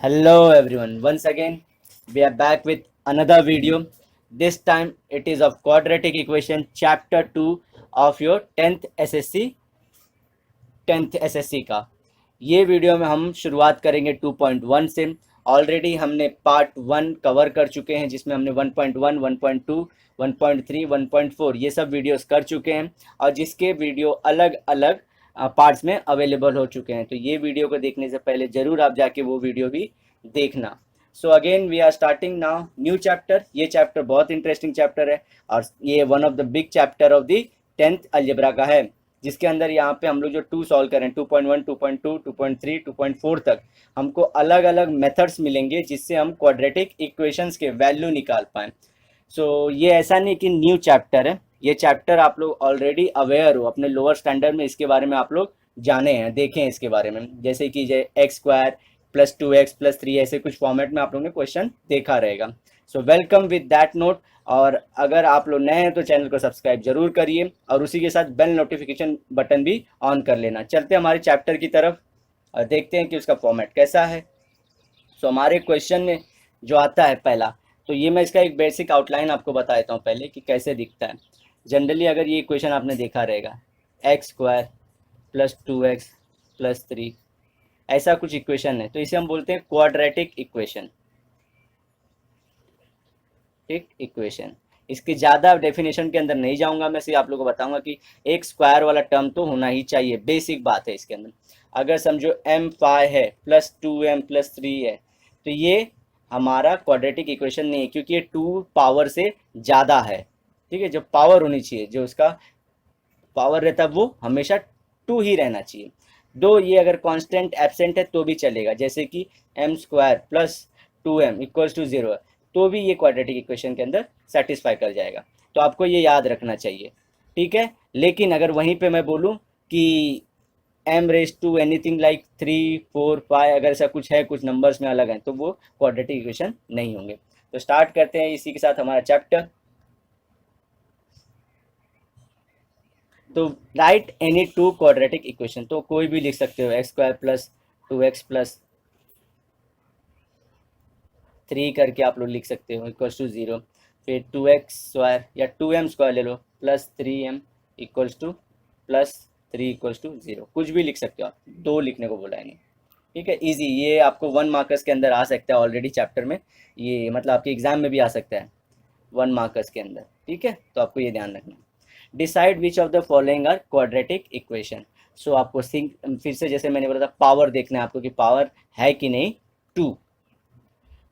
Hello everyone, once again we are back with another video. This time it is of quadratic equation chapter 2 of your 10th SSC का। ये video में हम शुरुआत करेंगे 2.1 से। Already हमने पार्ट 1 कवर कर चुके हैं जिसमें हमने 1.1, 1.2, 1.3, 1.4 ये सब वीडियोस कर चुके हैं और जिसके वीडियो अलग अलग पार्ट्स में अवेलेबल हो चुके हैं। तो ये वीडियो को देखने से पहले ज़रूर आप जाके वो वीडियो भी देखना। So again we are starting now new chapter. ये चैप्टर बहुत इंटरेस्टिंग चैप्टर है और ये one of the big chapter of the 10th algebra का है, जिसके अंदर यहाँ पे हम लोग जो 2 सॉल्व करें 2.1, 2.2, 2.3, 2.4 तक हमको अलग अलग मेथड्स मिलेंगे जिससे हम क्वाड्रेटिक इक्वेशंस के वैल्यू निकाल पाएँ। सो ये ऐसा नहीं कि न्यू चैप्टर है, ये चैप्टर आप लोग ऑलरेडी अवेयर हो, अपने लोअर स्टैंडर्ड में इसके बारे में आप लोग जाने हैं, देखें हैं इसके बारे में। जैसे कि x square plus 2x plus 3 ऐसे कुछ फॉर्मेट में आप लोगों ने क्वेश्चन देखा रहेगा। So welcome with that note. और अगर आप लोग नए हैं तो चैनल को सब्सक्राइब जरूर करिए और उसी के साथ बेल नोटिफिकेशन बटन भी ऑन कर लेना। चलते हैं हमारे चैप्टर की तरफ और देखते हैं कि उसका फॉर्मेट कैसा है। सो हमारे क्वेश्चन में जो आता है पहला, तो ये मैं इसका एक बेसिक आउटलाइन आपको बता देता हूँ पहले कि कैसे दिखता है। जनरली अगर ये इक्वेशन आपने देखा रहेगा x square plus 2x plus 3 ऐसा कुछ इक्वेशन है, तो इसे हम बोलते हैं क्वाड्रेटिक इक्वेशन। ठीक, इक्वेशन। इसकी ज़्यादा डेफिनेशन के अंदर नहीं जाऊंगा, मैं सिर्फ आप लोगों को बताऊंगा कि एक स्क्वायर वाला टर्म तो होना ही चाहिए, बेसिक बात है इसके अंदर। अगर समझो m फाइव है प्लस 2m प्लस 3 है तो ये हमारा क्वाड्रेटिक इक्वेशन नहीं है, क्योंकि ये 2 पावर से ज़्यादा है। ठीक है, जो पावर होनी चाहिए, जो उसका पावर रहता है वो हमेशा 2 ही रहना चाहिए। दो ये अगर कांस्टेंट एब्सेंट है तो भी चलेगा, जैसे कि m square plus 2m equals to 0 है तो भी ये क्वाड्रेटिक इक्वेशन के अंदर सेटिस्फाई कर जाएगा। तो आपको ये याद रखना चाहिए, ठीक है। लेकिन अगर वहीं पे मैं बोलूँ कि m raise to anything like 3, 4, 5 अगर ऐसा कुछ है, कुछ नंबर्स में अलग हैं, तो वो क्वाड्रेटिक इक्वेशन नहीं होंगे। तो स्टार्ट करते हैं इसी के साथ हमारा चैप्टर। तो राइट एनी 2 क्वाड्रेटिक इक्वेशन, तो कोई भी लिख सकते हो, x square plus 2x plus 3 करके आप लोग लिख सकते हो इक्वल्स टू 0। फिर 2x स्क्वायर या 2m स्क्वायर ले लो plus 3m equals to plus 3 equals to 0, कुछ भी लिख सकते हो आप, दो लिखने को बोला है नहीं। ठीक है, इजी। ये आपको 1 मार्कर्स के अंदर आ सकता है ऑलरेडी चैप्टर में, ये मतलब आपके एग्जाम में भी आ सकता है 1 मार्कर्स के अंदर। ठीक है, तो आपको ये ध्यान रखना। Decide which of the following are quadratic equation. So आपको फिर से जैसे मैंने बोला था पावर देखना है आपको कि पावर है कि नहीं 2।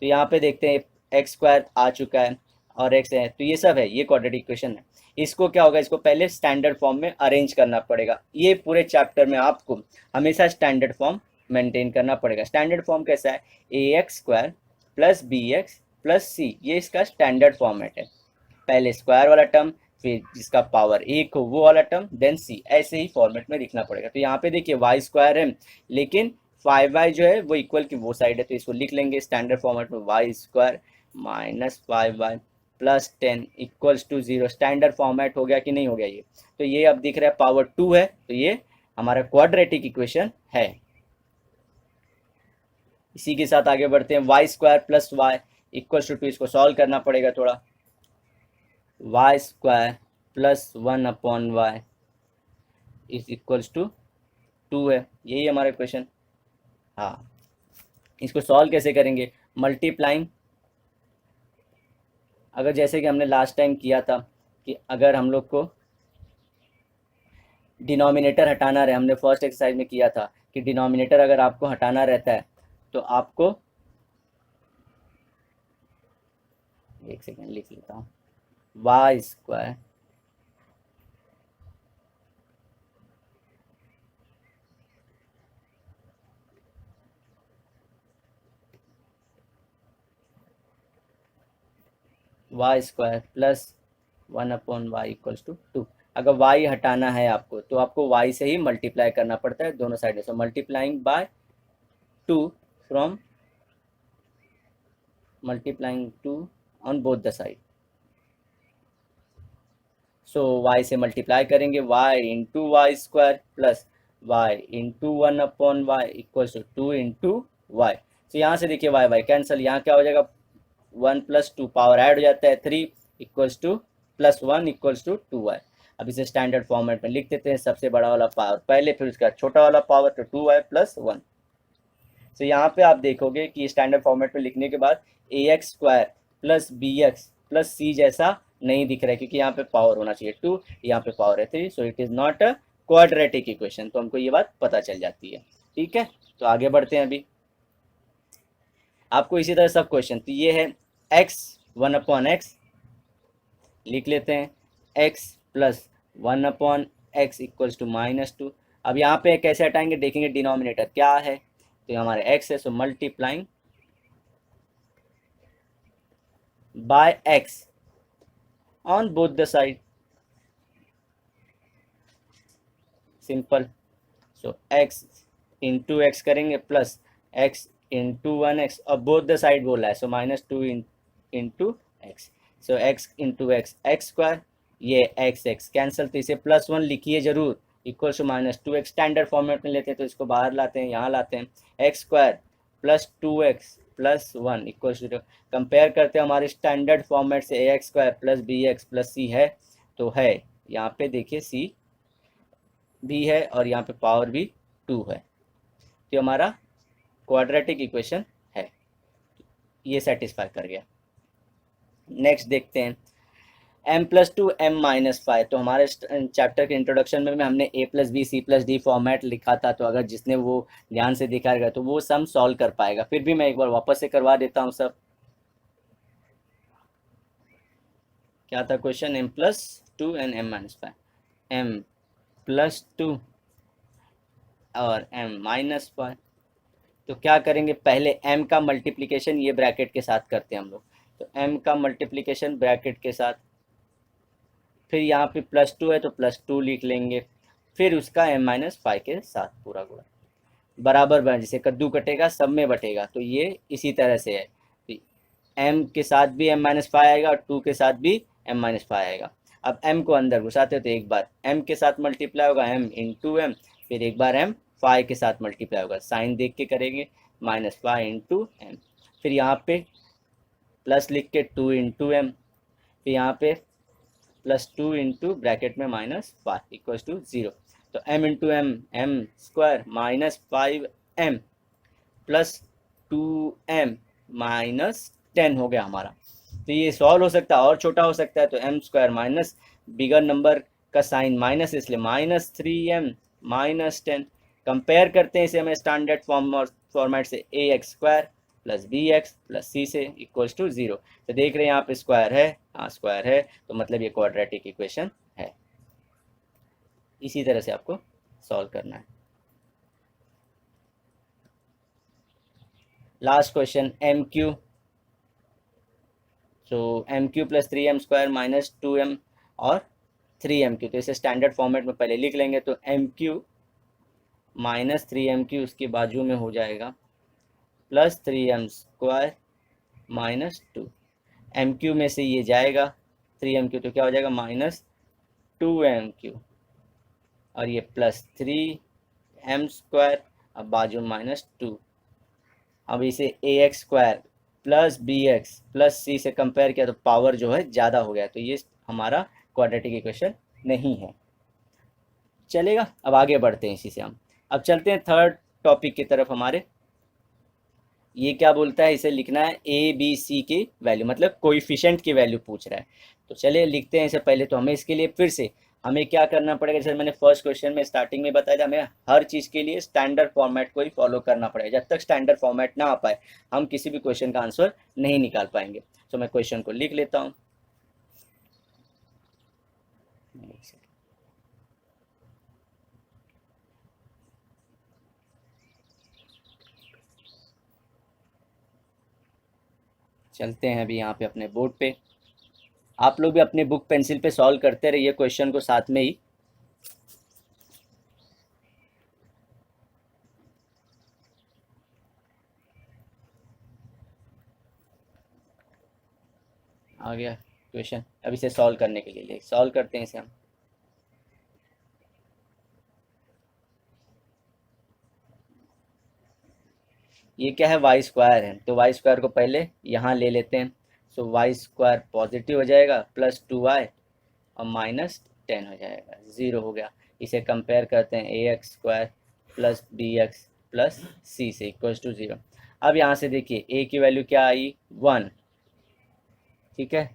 तो यहाँ पे देखते हैं एक्स स्क्वायर आ चुका है और एक्स है, तो ये सब है, ये क्वाड्रेटिक इक्वेशन है। इसको क्या होगा, इसको पहले स्टैंडर्ड फॉर्म में अरेंज करना पड़ेगा। ये पूरे चैप्टर में आपको हमेशा स्टैंडर्ड फॉर्म मेंटेन करना पड़ेगा। स्टैंडर्ड फॉर्म कैसा है, A X square plus B X plus C, ये इसका स्टैंडर्ड फॉर्मेट है। पहले स्क्वायर वाला टर्म, फिर जिसका पावर 1 हो वो वाला टर्म, देन सी, ऐसे ही फॉर्मेट में लिखना पड़ेगा। तो यहाँ पे देखिए वाई स्क्वायर है, लेकिन 5y जो है वो इक्वल की वो साइड है, तो इसको लिख लेंगे स्टैंडर्ड फॉर्मेट में, y square minus 5y plus 10 equals to 0। Standard format हो गया कि नहीं हो गया ये, तो ये अब दिख रहा है पावर 2 है, तो ये हमारा क्वाड्रेटिक इक्वेशन है। इसी के साथ आगे बढ़ते हैं, y square plus y equals to 2, इसको सॉल्व करना पड़ेगा थोड़ा। Y square plus 1/y is equals to 2 है, यही हमारा इक्वेशन। हाँ, इसको सॉल्व कैसे करेंगे, मल्टीप्लाइंग। अगर जैसे कि हमने लास्ट टाइम किया था कि अगर हम लोग को डिनोमिनेटर हटाना रहे, हमने फर्स्ट एक्सरसाइज में किया था कि डिनोमिनेटर अगर आपको हटाना रहता है तो आपको, एक सेकेंड लिख लेता हूँ, y square y square plus 1/y equals to 2। अगर y हटाना है आपको तो आपको y से ही मल्टीप्लाई करना पड़ता है दोनों साइड से, multiplying by 2 from multiplying 2 on both the side. So y से मल्टीप्लाई करेंगे, y into y square plus y into 1/y equals to 2 into y. तो यहाँ से देखिए वाई वाई कैंसिल, यहाँ क्या हो जाएगा 1+2 पावर ऐड हो जाता है 3 equals to +1 equals to 2y। अब इसे स्टैंडर्ड फॉर्मेट में लिख देते हैं, सबसे बड़ा वाला पावर पहले, फिर उसका छोटा वाला पावर, तो 2y+1। तो यहाँ पे आप देखोगे कि स्टैंडर्ड फॉर्मेट में लिखने के बाद ax² plus bx plus c जैसा नहीं दिख रहा है, क्योंकि यहाँ पे पावर होना चाहिए 2, यहाँ पे पावर है 3, so it is not a quadratic equation. तो हमको ये बात पता चल जाती है। ठीक है, तो आगे बढ़ते हैं। अभी आपको इसी तरह सब क्वेश्चन, तो ये है x 1/x लिख लेते हैं, x plus 1/x equals to -2। अब यहाँ पे कैसे हटाएंगे, देखेंगे डिनोमिनेटर क्या है, तो हमारे x है, so multiplying by x on both the side, simple. So x into X करेंगे प्लस x इंटू 1x, और बोथ द साइड बोला है, so -2 into X, so x into x² ये x कैंसिल, तो इसे +1 लिखिए जरूर, equal to -2x। Standard format में लेते हैं तो इसको बाहर लाते हैं, यहाँ लाते हैं, x² plus 2x plus 1 equal to 0। Compare करते हैं हमारे स्टैंडर्ड फॉर्मेट से, ax² plus bx plus c है, तो है यहाँ पे देखिए c भी है और यहाँ पे पावर भी 2 है, तो हमारा क्वाड्रेटिक इक्वेशन है, ये सेटिस्फाई कर गया। नेक्स्ट देखते हैं m+2 m-5। तो हमारे चैप्टर के इंट्रोडक्शन में हमने a+b c+d फॉर्मेट लिखा था, तो अगर जिसने वो ध्यान से देखा गया तो वो सम सॉल्व कर पाएगा। फिर भी मैं एक बार वापस से करवा देता हूँ सब। क्या था question, m+2 and m-5, m+2 और m-5। तो क्या करेंगे, पहले m का मल्टीप्लिकेशन ये ब्रैकेट के साथ करते हैं हम लोग, तो m का मल्टीप्लिकेशन ब्रैकेट के साथ, फिर यहाँ पे +2 है तो +2 लिख लेंगे, फिर उसका m-5 के साथ पूरा गुणा, बराबर बन, जैसे कद्दू कटेगा सब में बटेगा, तो ये इसी तरह से है, तो m के साथ भी m-5 आएगा और 2 के साथ भी m-5 आएगा। अब m को अंदर घुसाते तो एक बार m के साथ मल्टीप्लाई होगा m इंटू m, फिर एक बार m5 के साथ मल्टीप्लाई होगा, साइन देख के करेंगे, -5 इंटू m, फिर यहाँ पे प्लस लिख के 2 इंटू m, फिर यहाँ पे +2 इंटू ब्रैकेट में -5 इक्वल्स टू 0। तो m into m m² -5m plus 2m -10 हो गया हमारा। तो ये सॉल्व हो सकता है और छोटा हो सकता है, तो m² माइनस बिगर नंबर का साइन माइनस, इसलिए -3m -10। कंपेयर करते हैं इसे हमें स्टैंडर्ड फॉर्मेट से ax² plus bx plus c से इक्वल्स टू 0। तो देख रहे हैं यहाँ पे स्क्वायर है, हाँ स्क्वायर है, तो मतलब ये क्वाड्रेटिक इक्वेशन है। इसी तरह से आपको सॉल्व करना है। लास्ट क्वेश्चन mq, सो mq प्लस 3m² -2m और 3mq, तो इसे स्टैंडर्ड फॉर्मेट में पहले लिख लेंगे, तो mq -3mq उसके बाजू में हो जाएगा प्लस 3m² -2, mq में से ये जाएगा 3mq, तो क्या हो जाएगा -2mq, और ये प्लस 3m², अब बाजू -2। अब इसे ax² plus bx plus c से कंपेयर किया तो पावर जो है ज़्यादा हो गया, तो ये हमारा क्वाड्रेटिक इक्वेशन नहीं है। चलेगा, अब आगे बढ़ते हैं इसी से हम। अब चलते हैं थर्ड टॉपिक की तरफ हमारे। ये क्या बोलता है, इसे लिखना है ए बी सी की वैल्यू, मतलब कोइफिशिएंट की वैल्यू पूछ रहा है। तो चलिए लिखते हैं इसे। पहले तो हमें इसके लिए फिर से हमें क्या करना पड़ेगा, जैसे मैंने फर्स्ट क्वेश्चन में स्टार्टिंग में बताया था, हमें हर चीज़ के लिए स्टैंडर्ड फॉर्मेट को ही फॉलो करना पड़ेगा। जब तक स्टैंडर्ड फॉर्मेट ना आ पाए हम किसी भी क्वेश्चन का आंसर नहीं निकाल पाएंगे। तो मैं क्वेश्चन को लिख लेता हूँ। चलते हैं अभी यहाँ पे अपने बोर्ड पे। आप लोग भी अपने बुक पेंसिल पे सॉल्व करते रहिए क्वेश्चन को साथ में ही। आ गया क्वेश्चन, अब इसे सॉल्व करने के लिए सॉल्व करते हैं इसे हम। ये क्या है, वाई स्क्वायर है, तो वाई स्क्वायर को पहले यहाँ ले लेते हैं। सो वाई स्क्वायर पॉजिटिव हो जाएगा प्लस 2y और माइनस 10 हो जाएगा, 0 हो गया। इसे कंपेयर करते हैं, A X square plus B X plus C से इक्वल टू 0। अब यहाँ से देखिए ए की वैल्यू क्या आई, 1, ठीक है।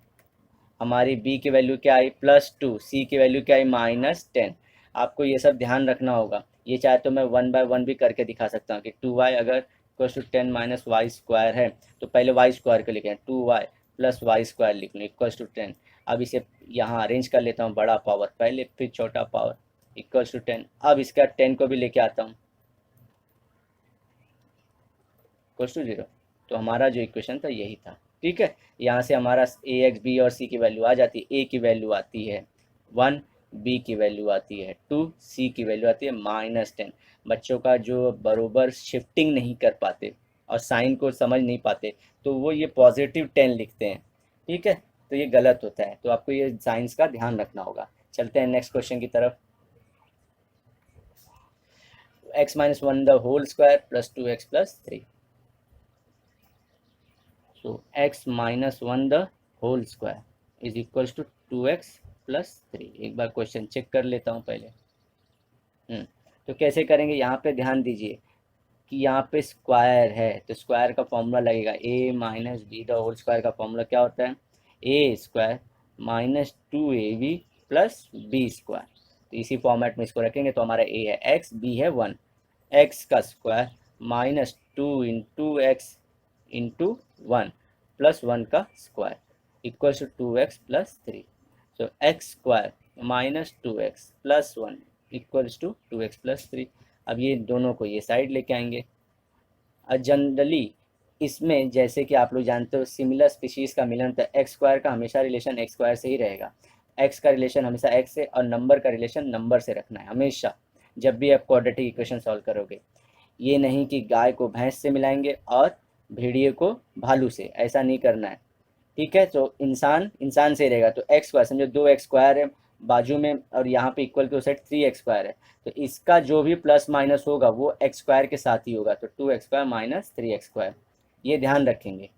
हमारी बी की वैल्यू क्या आई, +2, सी की वैल्यू क्या आई, -10। आपको ये सब ध्यान रखना होगा। ये चाहे तो मैं 1 बाय 1 भी करके दिखा सकता हूँ कि 2y अगर equal to 10 minus y square है तो पहले वाई स्क्वायर को लिखें, 2y प्लस वाई स्क्वायर लिख लूँ इक्वल टू 10। अब इसे यहाँ अरेंज कर लेता हूँ, बड़ा पावर पहले फिर छोटा पावर इक्वल टू 10। अब इसका 10 को भी लेके आता हूँ इक्वल टू 0। तो हमारा जो इक्वेशन था यही था, ठीक है। यहाँ से हमारा ए एक्स बी और सी की वैल्यू आ जाती है। ए की वैल्यू आती है 1, बी की वैल्यू आती है 2, सी की वैल्यू आती है -10। बच्चों का जो बरोबर शिफ्टिंग नहीं कर पाते और साइन को समझ नहीं पाते तो वो ये +10 लिखते हैं, ठीक है। तो ये गलत होता है, तो आपको ये साइंस का ध्यान रखना होगा। चलते हैं नेक्स्ट क्वेश्चन की तरफ। x-1 the whole square plus 2x plus 3। So x-1 the whole square is equals to 2x plus 3। एक बार क्वेश्चन चेक कर लेता हूँ पहले। तो कैसे करेंगे, यहाँ पे ध्यान दीजिए कि यहाँ पे स्क्वायर है तो स्क्वायर का फॉर्मूला लगेगा a minus B the whole square का फॉर्मूला क्या होता है, A square minus 2ab plus B square. तो इसी फॉर्मेट में इसको रखेंगे तो हमारा a है x, b है 1, x का square -2 into x into 1 plus 1 का square equal to 2x plus 3। So x square -2x plus 1 equals to 2x plus 3। अब ये दोनों को ये साइड लेके आएंगे। जनरली इसमें जैसे कि आप लोग जानते हो सिमिलर स्पीशीज़ का मिलन होता है, एक्स स्क्वायर का हमेशा रिलेशन एक्स स्क्वायर से ही रहेगा। एक्स का रिलेशन हमेशा एक्स से और नंबर का रिलेशन नंबर से रखना है हमेशा, जब भी आप क्वाड्रेटिक इक्वेशन सॉल्व करोगे। ये नहीं कि गाय को भैंस से मिलाएंगे और भेड़िए को भालू से, ऐसा नहीं करना है, ठीक है। तो इंसान इंसान से रहेगा, तो एक्स स्क्वायर समझो 2x स्क्वायर है बाजू में और यहाँ पे इक्वल के साइड 3x स्क्वायर है, तो इसका जो भी प्लस माइनस होगा वो एक्स स्क्वायर के साथ ही होगा, तो 2x square minus 3x square, ये ध्यान रखेंगे।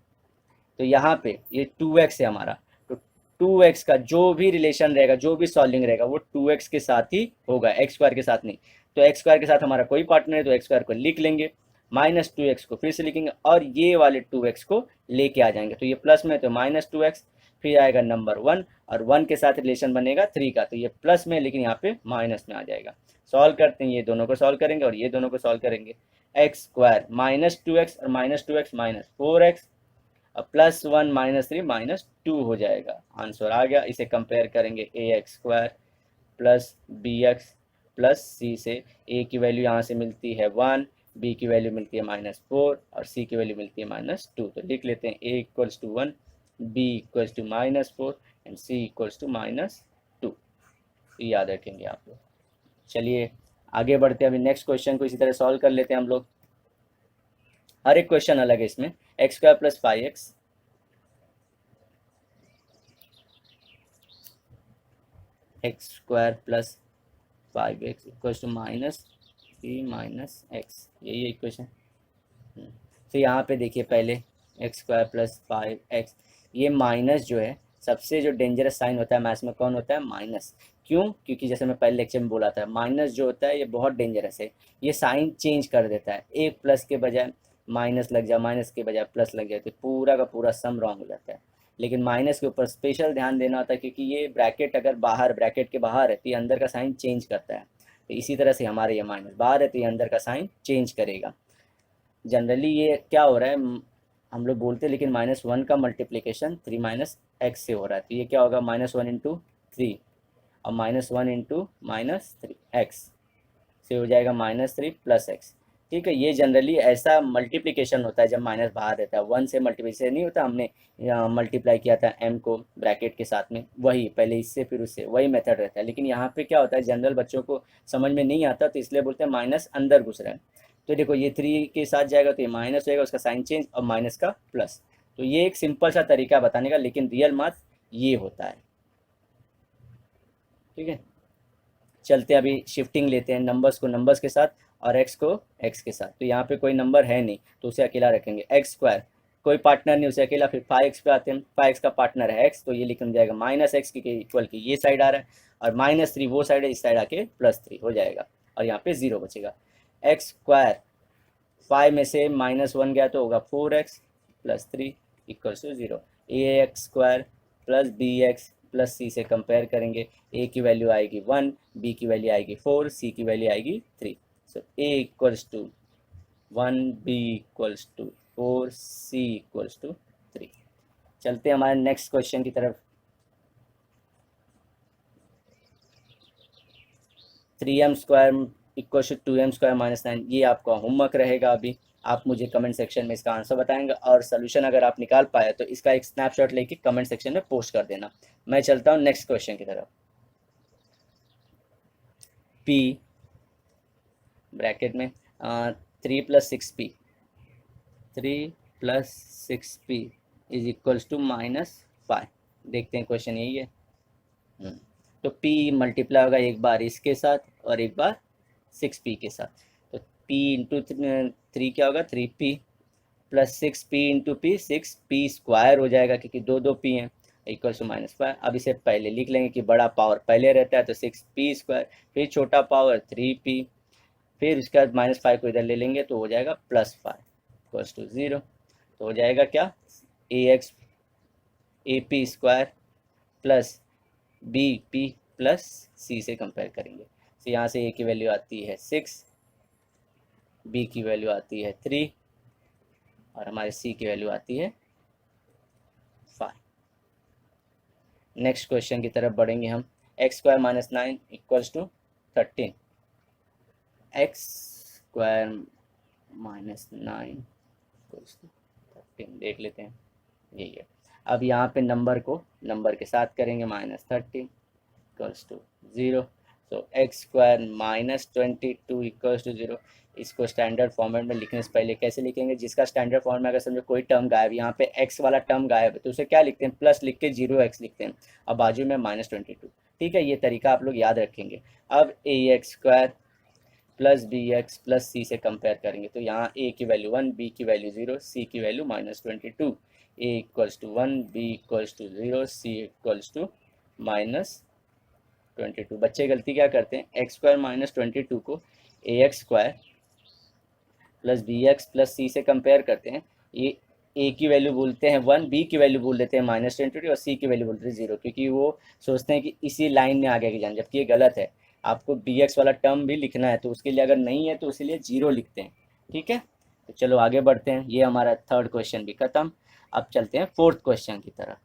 तो यहाँ पे ये 2x है हमारा, तो 2x का जो भी रिलेशन रहेगा, जो भी सॉल्विंग रहेगा वो 2x के साथ ही होगा, एक्स स्क्वायर के साथ नहीं। तो एक्स स्क्वायर के साथ हमारा कोई पार्टनर है तो एक्स स्क्वायर को लिख लेंगे, -2x को फिर से लिखेंगे और ये वाले 2x को लेके आ जाएंगे। तो ये प्लस में तो -2x, फिर आएगा नंबर 1 और 1 के साथ रिलेशन बनेगा 3 का, तो ये प्लस में लेकिन यहाँ पे माइनस में आ जाएगा। सॉल्व करते हैं, ये दोनों को सॉल्व करेंगे और ये दोनों को सॉल्व करेंगे। एक्स स्क्वायर -2x और -2x -4x और +1 -3 -2 हो जाएगा, आंसर आ गया। इसे कंपेयर करेंगे A X square plus B X plus C से। ए की वैल्यू यहाँ से मिलती है 1, बी की वैल्यू मिलती है -4 और सी की वैल्यू मिलती है -2। तो लिख लेते हैं A equals to 1, B equals to -4 and C equals to -2। याद रखेंगे आप लोग। चलिए आगे बढ़ते हैं, अभी नेक्स्ट क्वेश्चन को इसी तरह सॉल्व कर लेते हैं हम लोग। हर एक क्वेश्चन अलग है इसमें। X square plus 5x x square plus 5x equals to -3 -x, यही है इक्वेशन। तो यहाँ पे देखिए पहले एक्स स्क्वायर प्लस 5x, ये माइनस जो है सबसे जो डेंजरस साइन होता है मैथ्स में कौन होता है, माइनस। क्यों, क्योंकि जैसे मैं पहले लेक्चर में बोला था माइनस जो होता है ये बहुत डेंजरस है, ये साइन चेंज कर देता है। एक प्लस के बजाय माइनस लग जाए, माइनस के बजाय प्लस लग जाए तो पूरा का पूरा सम रॉन्ग हो जाता है। लेकिन माइनस के ऊपर स्पेशल ध्यान देना होता है क्योंकि ये ब्रैकेट अगर बाहर, ब्रैकेट के बाहर है तो ये अंदर का साइन चेंज करता है। तो इसी तरह से हमारे ये माइनस बाहर है तो ये अंदर का साइन चेंज करेगा। जनरली ये क्या हो रहा है हम लोग बोलते हैं, लेकिन -1 का मल्टीप्लिकेशन 3 - x से हो रहा है, तो ये क्या होगा -1 इंटू 3 और -1 इंटू -3x से हो जाएगा -3 प्लस x, ठीक है। ये जनरली ऐसा मल्टीप्लिकेशन होता है जब माइनस बाहर रहता है, 1 से मल्टीप्लिकेशन नहीं होता, हमने मल्टीप्लाई किया था m को ब्रैकेट के साथ में, वही पहले इससे फिर उससे, वही मेथड रहता है। लेकिन यहाँ पे क्या होता है जनरल बच्चों को समझ में नहीं आता तो इसलिए बोलते हैं माइनस अंदर घुस रहा है। तो देखो ये 3 के साथ जाएगा तो ये माइनस होएगा, उसका साइन चेंज और माइनस का प्लस। तो ये एक सिंपल सा तरीका बताने का, लेकिन रियल मैथ ये होता है, ठीक है। चलते अभी शिफ्टिंग लेते हैं नंबर्स को नंबर्स के साथ और एक्स को एक्स के साथ, तो यहाँ पे कोई नंबर है नहीं तो उसे अकेला रखेंगे। एक्स स्क्वायर कोई पार्टनर नहीं उसे अकेला, फिर 5x पे आते हैं, 5x का पार्टनर है x, तो ये लिखना जाएगा माइनस एक्स के इक्वल की ये साइड आ रहा है, और -3 वो साइड है, इस साइड आके +3 हो जाएगा, और यहाँ पे 0 बचेगा। एक्स स्क्वायर 5 में से -1 गया तो होगा 4x + 3 = 0। ax square plus bx plus c से कंपेयर करेंगे, a की वैल्यू आएगी 1, b की वैल्यू आएगी 4, c की वैल्यू आएगी 3। सो a = 1, b = 4, c = 3। चलते हैं हमारे नेक्स्ट क्वेश्चन की तरफ। 3m² = 2m² - 9, ये आपका होमवर्क रहेगा अभी। आप मुझे कमेंट सेक्शन में इसका आंसर बताएंगे, और सोल्यूशन अगर आप निकाल पाए तो इसका एक स्नैपशॉट लेके कमेंट सेक्शन में पोस्ट कर देना। मैं चलता हूँ नेक्स्ट क्वेश्चन की तरफ। p ब्रैकेट में 3 + 6p, 3 + 6p = -5। देखते हैं क्वेश्चन यही है। तो p मल्टीप्लाई होगा एक बार इसके साथ और एक बार 6p के साथ, तो p इंटू 3 क्या होगा 3p plus 6p into p 6p² हो जाएगा, क्योंकि दो दो p हैं, = -5। अब इसे पहले लिख लेंगे कि बड़ा पावर पहले रहता है तो 6p², फिर छोटा पावर 3p, फिर उसके बाद -5 को इधर ले लेंगे तो हो जाएगा +5 = 0। तो हो जाएगा क्या ap² plus bp plus c से कंपेयर करेंगे, तो यहाँ से a की वैल्यू आती है 6, b की वैल्यू आती है 3, और हमारे c की वैल्यू आती है 5। नेक्स्ट क्वेश्चन की तरफ बढ़ेंगे हम। x² - 9 = 13, x² - 9 = 13 देख लेते हैं, यही है। अब यहाँ पे नंबर को नंबर के साथ करेंगे, -13 = 0। सो x² - 22 = 0। इसको स्टैंडर्ड फॉर्मेट में लिखने से पहले कैसे लिखेंगे, जिसका स्टैंडर्ड फॉर्मेट में अगर समझो कोई टर्म गायब, यहाँ पे x वाला टर्म गायब है तो उसे क्या लिखते हैं, प्लस लिख के 0x लिखते हैं, और बाजू में -22। ठीक है, ये तरीका आप लोग याद रखेंगे। अब ax² plus bx plus c से कंपेयर करेंगे, तो यहाँ a की वैल्यू 1, b की वैल्यू 0, c की वैल्यू -22। a = 1, b = 0, c = -22। बच्चे गलती क्या करते हैं, x² - 22 को ax² plus bx plus c से कंपेयर करते हैं। ये a की वैल्यू बोलते हैं 1, b की वैल्यू बोल देते हैं -22, और c की वैल्यू बोलते हैं 0, क्योंकि वो सोचते हैं कि इसी लाइन में आगे की जान, जबकि ये गलत है। आपको bx वाला टर्म भी लिखना है, तो उसके लिए अगर नहीं है तो इसीलिए 0 लिखते हैं। ठीक है, तो चलो आगे बढ़ते हैं। ये हमारा थर्ड क्वेश्चन भी खत्म। अब चलते हैं फोर्थ क्वेश्चन की तरफ।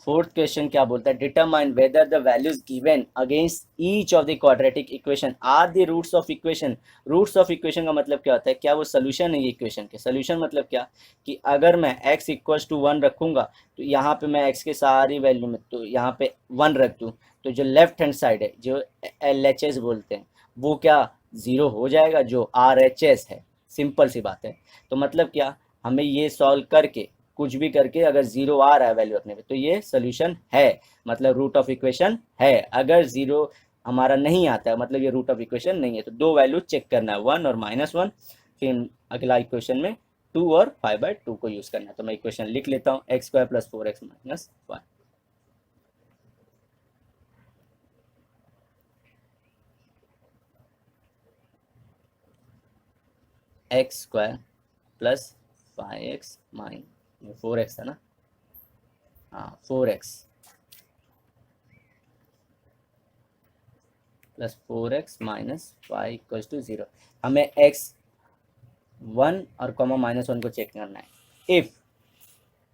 फोर्थ क्वेश्चन क्या बोलता है, determine whether the values given against each of the quadratic equation are the roots of equation. Roots of equation का मतलब क्या होता है, क्या वो सोल्यूशन है ये इक्वेशन के। सोल्यूशन मतलब क्या, कि अगर मैं x = 1 रखूंगा तो यहाँ पे मैं x के सारी वैल्यू में तो यहाँ पे 1 रख दूँ, तो जो लेफ्ट हैंड साइड है जो LHS बोलते हैं वो क्या 0 हो जाएगा, जो RHS है। सिंपल सी बात है। तो मतलब क्या, हमें ये सॉल्व करके कुछ भी करके अगर 0 आ रहा है वैल्यू रखने पे तो ये सोल्यूशन है, मतलब रूट ऑफ इक्वेशन है। अगर 0 हमारा नहीं आता है मतलब ये रूट ऑफ इक्वेशन नहीं है। तो दो वैल्यू चेक करना है, 1 और -1। फिर अगला इक्वेशन में 2 और 5/2 को यूज़ करना है। तो मैं इक्वेशन लिख लेता हूँ, x² + 4x - 1। x² + 5x - 4x था ना, हाँ 4x + 4x - 5 = 0। हमें x1 और -1 को चेक करना है। इफ़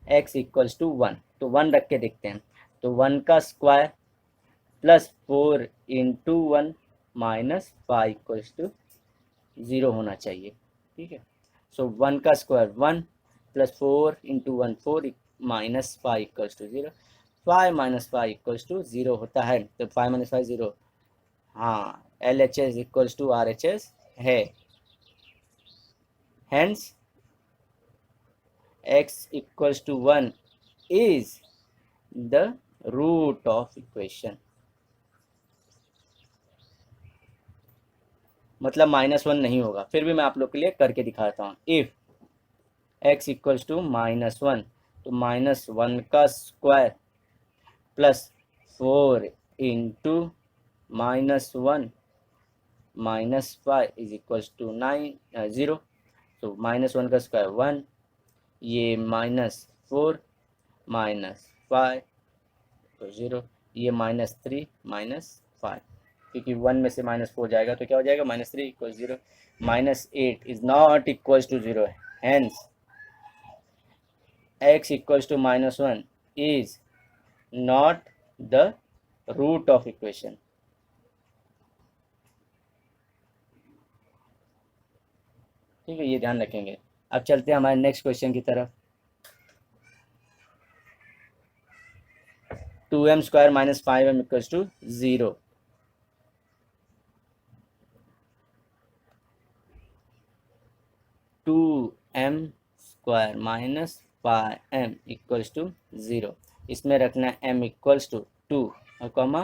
x = 1 तो 1 रख के देखते हैं, तो 1 का स्क्वायर प्लस 4 इंटू 1 -5 = 0 होना चाहिए। ठीक है, सो 1 का स्क्वायर 1 प्लस 4 इंटू 1 4 -5 = 0। 5 - 5 = 0 होता है, तो 5 - 5 0। हाँ, LHS = RHS है। Hence x = 1 is the root of equation। मतलब -1 नहीं होगा, फिर भी मैं आप लोग के लिए करके दिखाता हूँ। इफ़ x इक्वल्स टू -1, तो -1 का square plus 4 into -1 -5 is equals to 0। तो -1 का स्क्वायर 1, ये -4 -5 तो 0, ये -3 -5, क्योंकि 1 में से -4 जाएगा तो क्या हो जाएगा, -3 equal 0। -8 is not equals to 0, hence x equals to -1 is not the root of equation. ठीक है, ये ध्यान रखेंगे। अब चलते हैं हमारे नेक्स्ट क्वेश्चन की तरफ। 2m² - 5m equals to 0। 2m² - 5m equals to 0। इसमें रखना है m इक्वल्स टू 2 और कॉमा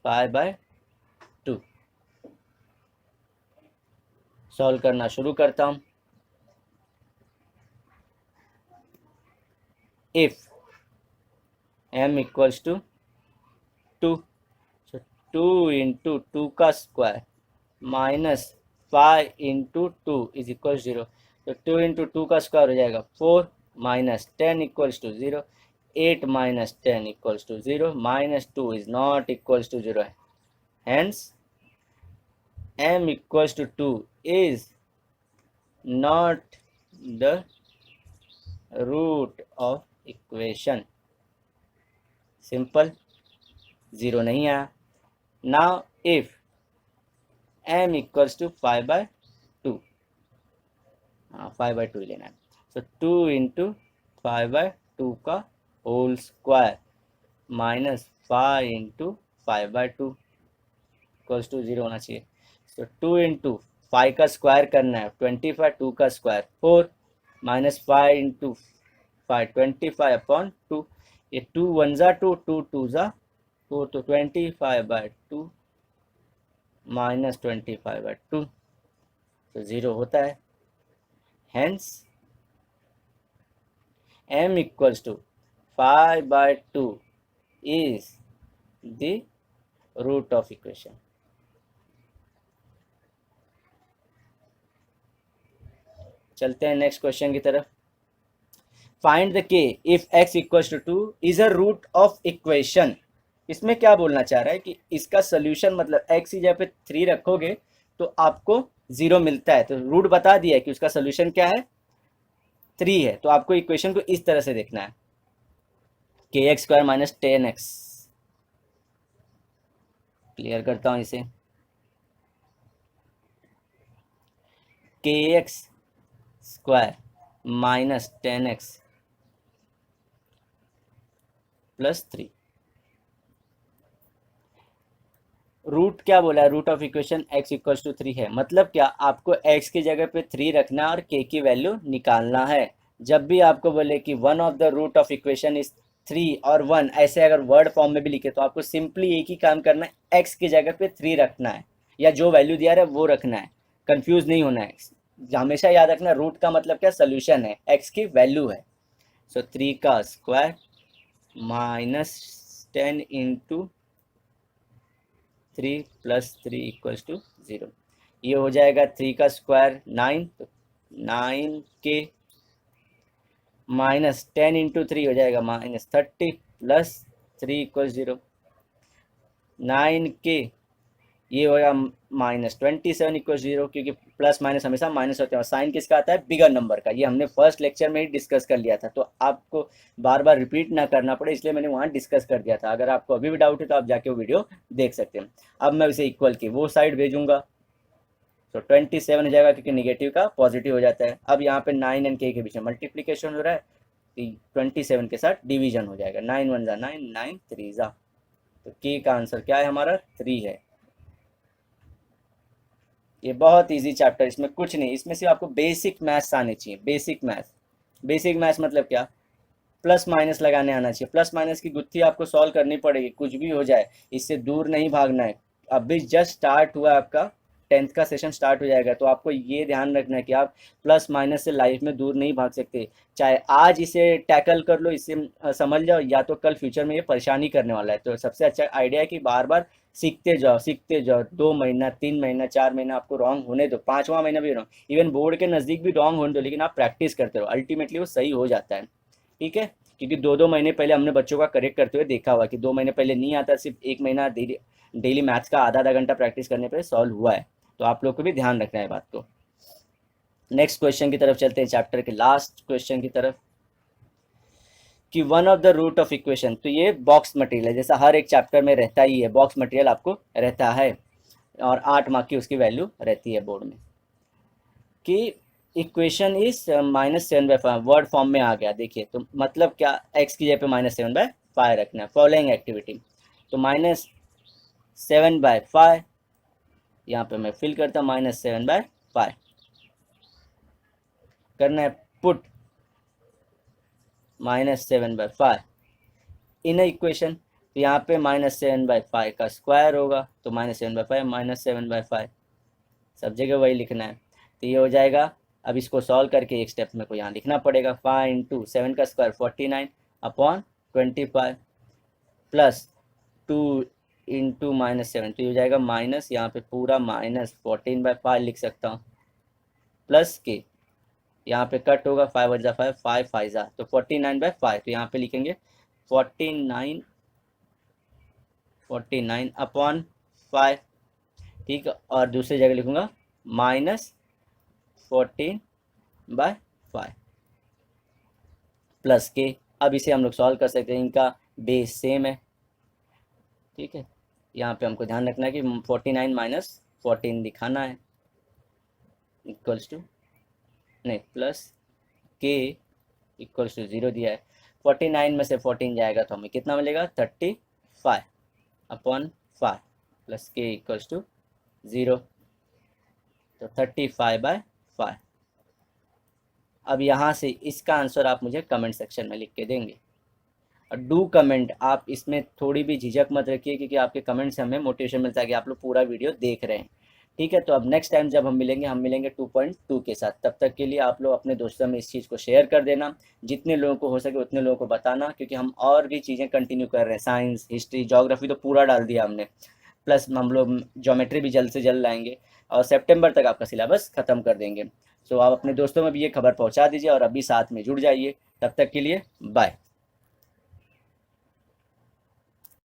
5/2। सॉल्व करना शुरू करता हूँ। If m equals to 2, so 2 into 2 का स्क्वायर -5 इंटू 2 इज इक्वल 0। तो 2 इंटू 2 का स्क्वायर हो जाएगा 4 -10 equals to 0। 8 -10 equals to 0, -2 is not equals to 0। Hence m equals to 2 is not the root of equation. Simple, 0 नहीं आया। Now if m equals to 5/2, हाँ 5/2 लेना है। सो 2 इंटू 5/2 का whole square -5 into 5/2 equals to 0 होना चाहिए। सो 2 into 5 का square करना है 25, 2 का स्क्वायर 4 -5 इंटू 5 25/2। ये 2 1 ज़ा 2, 2 2 ज़ा 4, तो 25/2 -25/2 तो 0 होता है। Hence m equals to 5/2 is the root of equation. चलते हैं नेक्स्ट क्वेश्चन की तरफ। Find the k if x equals to 2 is a root of equation. इसमें क्या बोलना चाह रहा है कि इसका सोल्यूशन, मतलब x की जगह पे 3 रखोगे तो आपको 0 मिलता है। तो रूट बता दिया है कि उसका सोल्यूशन क्या है, 3 है। तो आपको इक्वेशन को इस तरह से देखना है, kx² - 10x। क्लियर करता हूं इसे। kx² - 10x + 3। रूट क्या बोला है, root of equation x equals to 3 है। मतलब क्या, आपको x की जगह पे 3 रखना है और k की वैल्यू निकालना है। जब भी आपको बोले कि one of the root of equation is 3 और 1, ऐसे अगर वर्ड फॉर्म में भी लिखे तो आपको सिंपली एक ही काम करना है, x की जगह पे 3 रखना है या जो वैल्यू दिया है वो रखना है। कंफ्यूज नहीं होना है। हमेशा याद रखना, रूट का मतलब क्या, सोल्यूशन है, x की वैल्यू है। सो 3 का स्क्वायर -10 इंटू 3 + 3 इक्वल्स टू 0। ये हो जाएगा 3 का स्क्वायर 9, तो 9k -10 इंटू 3 हो जाएगा -30 + 3 इक्वल 0। 9k ये होगा -27 इक्वल 0, क्योंकि प्लस माइनस हमेशा माइनस होते हैं और साइन किसका आता है, बिगर नंबर का। ये हमने फर्स्ट लेक्चर में ही डिस्कस कर लिया था, तो आपको बार बार रिपीट ना करना पड़े, इसलिए मैंने वहाँ डिस्कस कर दिया था। अगर आपको अभी भी डाउट है तो आप जाके वो वीडियो देख सकते हैं। अब मैं उसे इक्वल की वो साइड भेजूंगा, तो 27 हो जाएगा, क्योंकि निगेटिव का पॉजिटिव हो जाता है। अब यहाँ पे 9 एंड k के बीच में मल्टीप्लीकेशन हो रहा है, 27 के साथ डिवीजन हो जाएगा। 9 1 ज़ा 9, 9 3 ज़ा, तो k का आंसर क्या है हमारा, 3 है। ये बहुत इजी चैप्टर, इसमें कुछ नहीं, इसमें सिर्फ आपको बेसिक मैथ्स आने चाहिए। बेसिक मैथ्स, बेसिक मैथ्स मतलब क्या, प्लस माइनस लगाने आना चाहिए। प्लस माइनस की गुत्थी आपको सॉल्व करनी पड़ेगी, कुछ भी हो जाए इससे दूर नहीं भागना है। अभी जस्ट स्टार्ट हुआ आपका 10th का सेशन स्टार्ट हो जाएगा, तो आपको ये ध्यान रखना है कि आप प्लस माइनस से लाइफ में दूर नहीं भाग सकते। चाहे आज इसे टैकल कर लो, इसे समझ जाओ, या तो कल फ्यूचर में ये परेशानी करने वाला है। तो सबसे अच्छा आइडिया है कि बार बार सीखते जाओ। 2 महीना, 3 महीना, 4 महीना आपको रॉन्ग होने दो, 5वां महीना भी रॉन्ग, इवन बोर्ड के नज़दीक भी रॉन्ग होने दो, लेकिन आप प्रैक्टिस करते रहो, अल्टीमेटली वो सही हो जाता है। ठीक है, क्योंकि 2-2 महीने पहले हमने बच्चों का करेक्ट करते हुए देखा हुआ कि 2 महीने पहले नहीं आता, सिर्फ 1 महीना डेली मैथ्स का आधा आधा घंटा प्रैक्टिस करने पर सॉल्व हुआ है। तो आप लोग को भी ध्यान रखना है बात को। नेक्स्ट क्वेश्चन की तरफ चलते हैं, चैप्टर के लास्ट क्वेश्चन की तरफ, कि one of the root of equation. तो ये बॉक्स मटेरियल है, जैसा हर एक चैप्टर में रहता ही है, बॉक्स मटेरियल आपको रहता है, और 8 मार्क की उसकी वैल्यू रहती है बोर्ड में। कि इक्वेशन इज -7/5 वर्ड फॉर्म में आ गया। देखिए तो मतलब क्या, x की जगह पे -7/5 रखना है। फॉलोइंग एक्टिविटी, तो -7/5 यहाँ पे मैं फिल करता हूँ, -7/5 करना है पुट -7/5 इन इक्वेशन। तो यहाँ पे -7/5 का स्क्वायर होगा, तो -7/5 -7/5 सब जगह वही लिखना है। तो ये हो जाएगा। अब इसको सॉल्व करके एक स्टेप में को यहाँ लिखना पड़ेगा, 5 इंटू 7 का स्क्वायर 49 अपॉन 25 प्लस 2 इंटू -7, तो ये हो जाएगा माइनस, यहाँ पे पूरा -14/5 लिख सकता हूँ, प्लस के यहाँ पे कट होगा, 5 वजा 5, 5 5 जा, तो 49/5। तो यहाँ पे लिखेंगे 49 अपॉन 5। ठीक है, और दूसरी जगह लिखूंगा -14/5 प्लस के। अब इसे हम लोग सॉल्व कर सकते हैं, इनका बेस सेम है। ठीक है, यहाँ पे हमको ध्यान रखना है कि 49 माइनस 14 दिखाना है, इक्वल्स टू नहीं प्लस के इक्वल्स टू 0 दिया है। 49 में से 14 जाएगा तो हमें कितना मिलेगा, 35 अपॉन 5 प्लस के इक्वल्स टू 0, तो 35/5। अब यहाँ से इसका आंसर आप मुझे कमेंट सेक्शन में लिख के देंगे, और डू कमेंट। आप इसमें थोड़ी भी झिझक मत रखिए, क्योंकि आपके कमेंट से हमें मोटिवेशन मिलता है कि आप लोग पूरा वीडियो देख रहे हैं। ठीक है, तो अब नेक्स्ट टाइम जब हम मिलेंगे 2.2 के साथ। तब तक के लिए आप लोग अपने दोस्तों में इस चीज़ को शेयर कर देना, जितने लोगों को हो सके उतने लोगों को बताना, क्योंकि हम और भी चीज़ें कंटिन्यू कर रहे हैं। साइंस, हिस्ट्री, ज्योग्राफी तो पूरा डाल दिया हमने, प्लस हम लोग ज्योमेट्री भी जल्द से जल्द लाएंगे, और सितंबर तक आपका सिलेबस ख़त्म कर देंगे। सो आप अपने दोस्तों में भी ये खबर पहुँचा दीजिए, और अभी साथ में जुड़ जाइए। तब तक के लिए बाय।